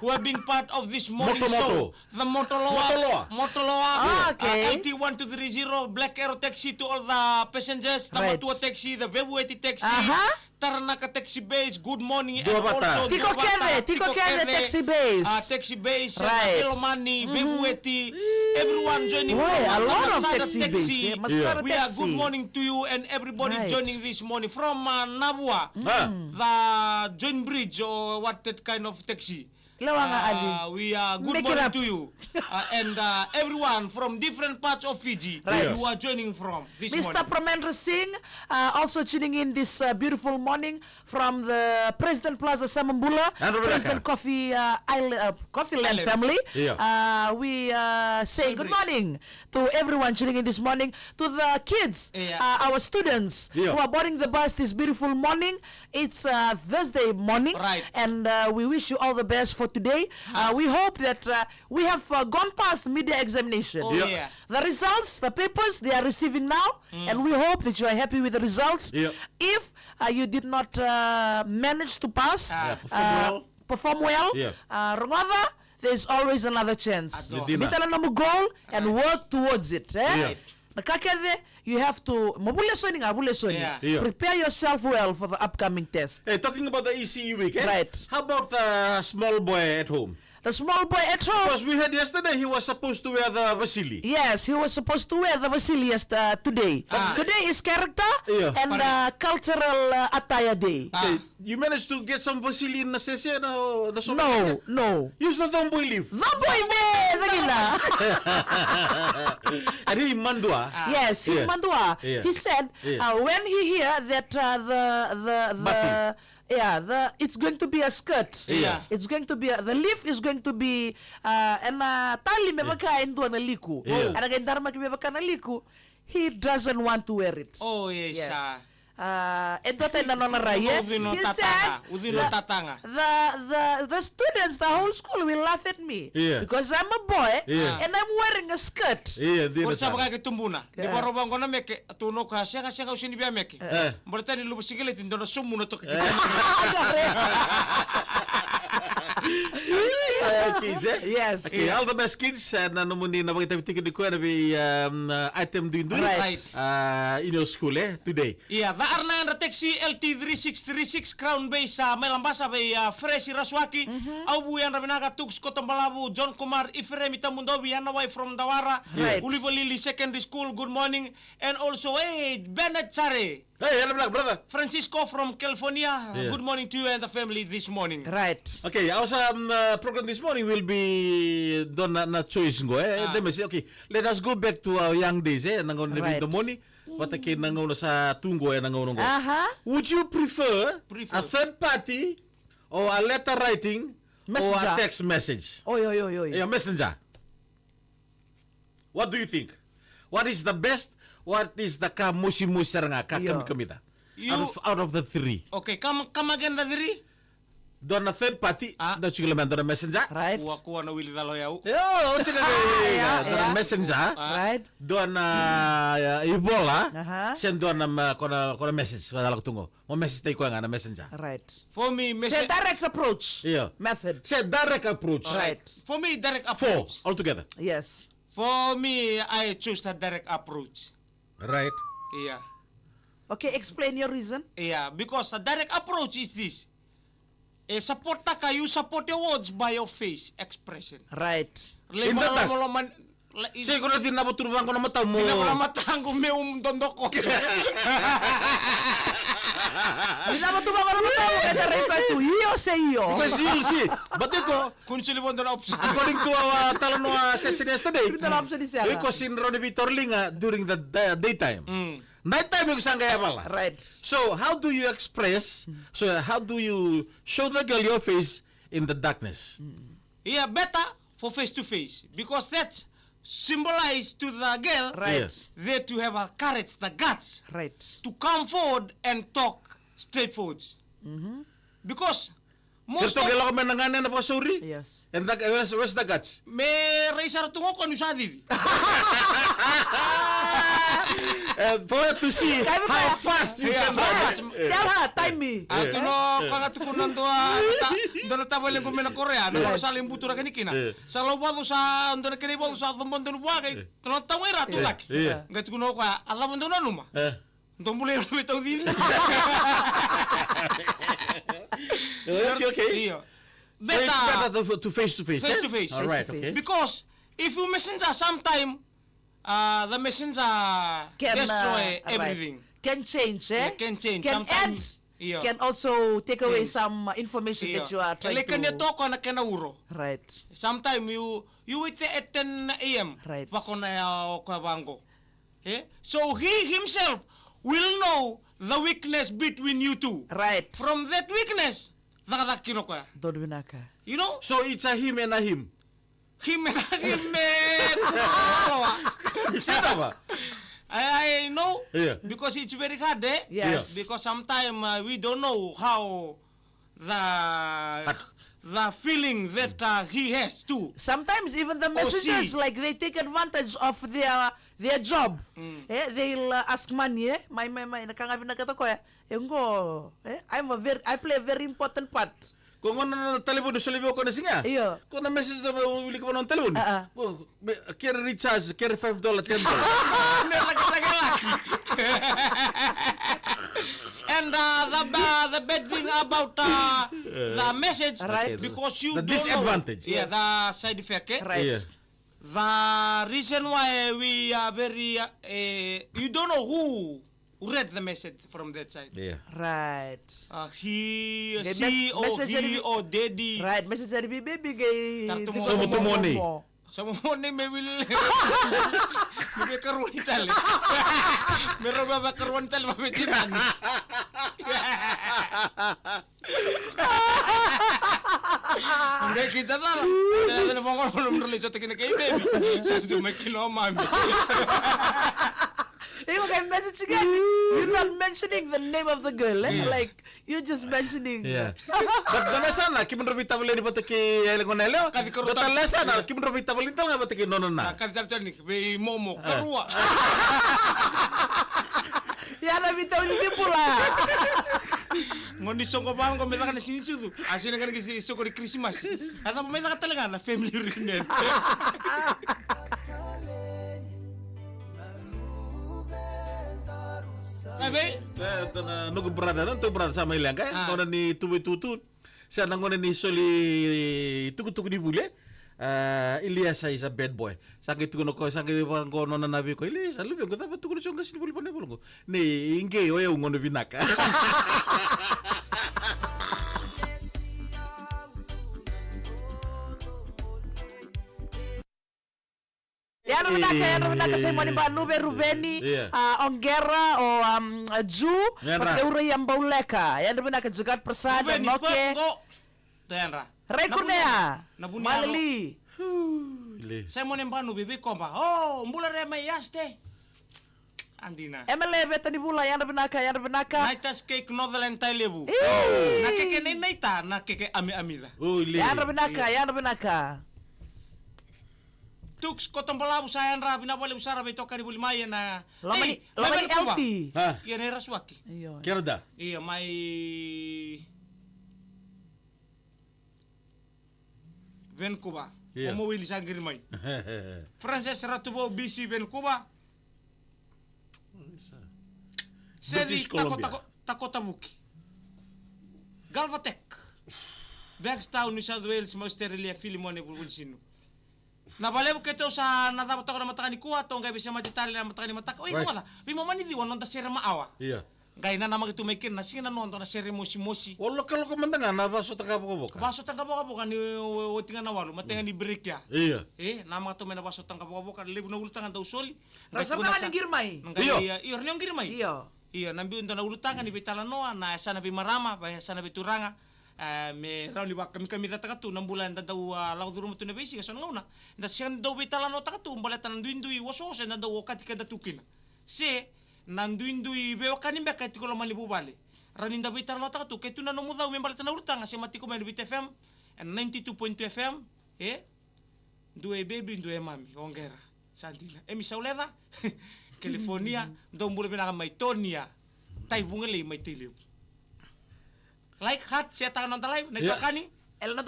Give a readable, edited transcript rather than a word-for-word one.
who have been part of this morning Moto. show. The Motoloa. Okay. LT1230 Black Arrow Taxi to all the passengers. Right. Tamatua Taxi, the Vebueti Taxi. Taranaka Taxi Base, good morning. Dua And Bata. also Tiko Keve, Taxi Base. Taxi Base, Right. Elomani, Vebueti. Everyone joining. Boy, a from lot of Masada taxi base. Yeah, Masada We are Taxi. good morning to you and everybody Right. joining this morning from Nabua, the Joint Bridge or what that kind of taxi. Lawanga Ali. We are good Make it morning up. to you and everyone from different parts of Fiji Right. who are joining from this Mr. morning. Pramendra Singh, also tuning in this beautiful morning from the President Plaza Samambula, And Rebecca. President Coffee Coffee Land Island. family. Yeah. We say good morning to everyone tuning in this morning, to the kids, Yeah. our students Yeah. who are boarding the bus this beautiful morning. It's Thursday morning, Right. and we wish you all the best for today. We hope that we have gone past media examination. Oh, Yeah. yeah. The results, the papers, they are receiving now, and we hope that you are happy with the results. Yeah. If you did not manage to pass, Perform well. perform well, Yeah. Rangava, there's always another chance. Ato. Medina. Bitala namu goal and work towards it. Yeah. Nakakede, you have to Yeah. prepare yourself well for the upcoming test. Hey, talking about the ECE week, Right. How about the small boy at home? The small boy at home. Because we heard yesterday he was supposed to wear the Vasili. Yes, he was supposed to wear the Vasilias today. Today is character Yeah. and cultural attire day. Hey, you managed to get some Vasili in the session? No. Use the tomboy leaf. The boy me, Nagila. And he mandua. Yes, Yeah. Mandua. Yeah. He said Yeah. when he hear that it's going to be a skirt. Yeah. It's going to be the leaf is going to be tali mebaka endo na liku. Yeah. Ana gandarma ki mebaka na liku. He doesn't want to wear it. Oh, yes. Yes. Ito tayo nanonaraya. Udino He tatanga. said Udino tatanga. the students, the whole school will laugh at me Yeah. because I'm a boy Yeah. and I'm wearing a skirt. Yeah, Kursa baka kitumbuna. Di barobang ko na meke tuno ka siya usini biya meke. Berarti ni lupa sigile tindono sumu na to. Kids, eh? Yes. Okay, all the best kids. Na muni na mga tikin ko na item din doon. Right. In your school today. Iya, the Arnanda Taxi LT3636 Crown Base sa Melambasa by Fresh Raswaki. Au yan rabinaga Tux Kotombalabu John Kumar Ifremi Tamundobi Yanaway from Dawara. Right. Ulivolili Secondary School. Good morning. And also Bennett Chare. Hey, hello brother. Francisco from California. Yeah. Good morning to you and the family this morning. Right. Okay, our program this morning will be done na choice ngo. Let me say, okay, let us go back to our young days. Nangon na Right. the money. Patakin nangon sa tungo nangon ngo. Aha. Would you prefer Prefer. a third party or a letter writing or Messenger. a text message? Oy. A messenger. What do you think? What is the best? What is the kamusi-musi nga kamita? Out of the three. Okay, come again the three. Doon na third party, doon siguro man doon na messenger. Right. Kuha na Willie Daloyaw. Yo, sige yeah. doon na messenger. Right. Doon na Ebola. Send doon na kona message. Wala ko tungo. Mo message tayo ko nga na messenger. Right. For me, Say direct approach. Yeah. Method. Say direct approach. Right. For me, direct Four approach. altogether. Yes. For me, I choose the direct approach. Right. Yeah. Okay, explain your reason. Yeah, because the direct approach is this. Support ka, you support your words by your face expression. Right. Sige ko na tinapotulungan ko na mata mo. Pinapalamatang ko may umdondok ko. Hindi naman tumama naman tayo kaya reply to iyo sa iyo. Because you'll see. Bati ko, Kung silibon doon option. according to our talano session yesterday, Dalam sa ni Sarah. because in Ronnie Vitorling during the daytime. Nighttime yung isang kaya pala. Right. So, how do you express, how do you show the girl your face in the darkness? Yeah, better for face to face. Because that symbolize to the girl Right. Yes. there to have a courage, the guts Right. to come forward and talk straightforward. Because Most Kerto of kailangan menanganan na po sorry. Yes. And where's the guts? me raisar tungo ko anusadi. For her to see Kaya mo how kaya? fast you Yeah, can Yes. run. Tell her, time me. Atuno kangatukunan to doon tabaleng ko mena Korea no saling butura kanikina. Sa lawado sa doon kinibo sa tumbon doon wa kay tuno tawera tulak. Yeah. Ngat kuno ko alam doon numa. Doon boleh lebih tahu di. Okay. Iya. So it's better to face to face. Face to face. All right. Face to Okay. face. Because if you messenger sometime the messenger Can destroy right. everything. Can change, eh? Yeah, can change. Can add. Sometimes, yeah. Can also take away Change. some information that you are trying Kailan niya to. to ko na kinauro. Right. Sometime you wait at 10 a.m. Right. Bako na ko bango. Eh? So he himself will know the weakness between you two. Right. From that weakness, nakakakino ko. Don Winaka. You know? So it's a him and a him. Hime. Sino ba? I know. Yeah. Because it's very hard, eh? Yes. Because sometimes we don't know how the feeling that he has too. Sometimes even the messengers, see. like they take advantage of their job. Eh, they'll ask money. Eh, my nakangabi na kato ko eh. Ngo, eh, I play a very important part. Kung ano na telepono sa libo ko na singa. Iyo. Kung na message na uli ko pa ng telepono. Kaya recharge, kaya $5, $10. And the bad thing about the message, Right. because you The don't disadvantage. know, yeah, the side effect, eh? Right. Yeah. The reason why we are very, you don't know who read the message from that side. Yeah. Right. He, The she, or messenger he, ni- or daddy. Right. Message dari bibi kay. Tartumo- Sumutumoni. Sa mo ni may will may karuan itali. Meron ba karuan itali mabitinan? Hindi kita na. Kaya na mo ko nulis sa tikin kay baby. Sa tu may kinoma. You can message again. You're not mentioning the name of the girl, eh? Yeah. Like you're just mentioning. Yeah. But na sana kimun robita boleh ni pataki elgonelo. Kadi karutan. Total sana kimun robita boleh tal nga pataki nonon na. Kan tar ni be momo karua. Yan na bitaw ni pula. Ngondi songko bang ko meta kan sini sudu. Asin kan kisi soko di Christmas. Ata meta ka talaga na family reunion. Abe? Ito na nugo brada non to brada sama ilang kay. Kono ni tuwi tutun. Siya nang ni soli tuku di bule. Ilias ay sa bad boy. Sakit ko ko sakit ko no na nabi ko. Ilias alu ko tapos tuku siya ngas ni bule pa ko. Ni inge oya ngono binaka. Yan naman na sa mga ba Nube Rubeni, Yeah. Ongera o Ju, Yan ra. Pateura yang Bauleka. Yan naman na Jugat Prasad, Ruben, Moke. ipot Tenra. Rekunea. Nabunya. Malali. Ili. Saya mau nembanu bibi kompa. Oh, mbula rema yaste. Andina. MLE beta ni bula yan naman naka. Naitas cake Northern Tailebu. Eh. Na keke naita, na keke amida. Oh ili. Yan naman naka. Tux kotong balabu saya ra binabali usara beto kani buli maya na. Lamani Hey, LP. Ha. Iya nera suaki. Ayun. Kerda. Iya mai Vancouver. Iya. Omo wili sangir mai. Frances Ratubo BC Vancouver. Sedi British Columbia. tako tabuki. Galvatech. Bergstown, New South Wales, Australia, Filimone, Bulsinu. Nabalebu keto sa nadapat ako na matakani kuha to ngay bisa matitali na matakani mataka. Oy, Right. wala. Bimo man hindi wanon ta sere maawa. Iya. Gay na namang ito may kin na sina non to na sere mosi. Wala ka lo mandangan na baso taka ko boka. Baso tang kabuka ni tinga na walo, matenga ni break ya. Iya. Namang to may na baso tang kabuka lebu na ulutangan daw soli. Rasam ka ng girmay. Iyo. Iyo, yung girmay. Iyo. Iya, nambi unta na ulutangan ni bitala noa na sana bi marama, ba sana bi turanga. Me raw liwa kami tataka tu 6 bulan daw law duro mo tu na basic so nguna nda siyan daw bitala no taka tu balatan nduindui waso se nda daw wakati kada tukina se nandui be wakani be kati ko mali bubali raninda bita lo takatu ke tuna no mudau membal tana urtang ase mati ko Bit FM and 92.2 FM due baby due mami ongera sandila misauleda California ndo mbule bina mai Tonia tai bungele mai tiliu like hat siya tangan nonton live Yeah. nagkakani El no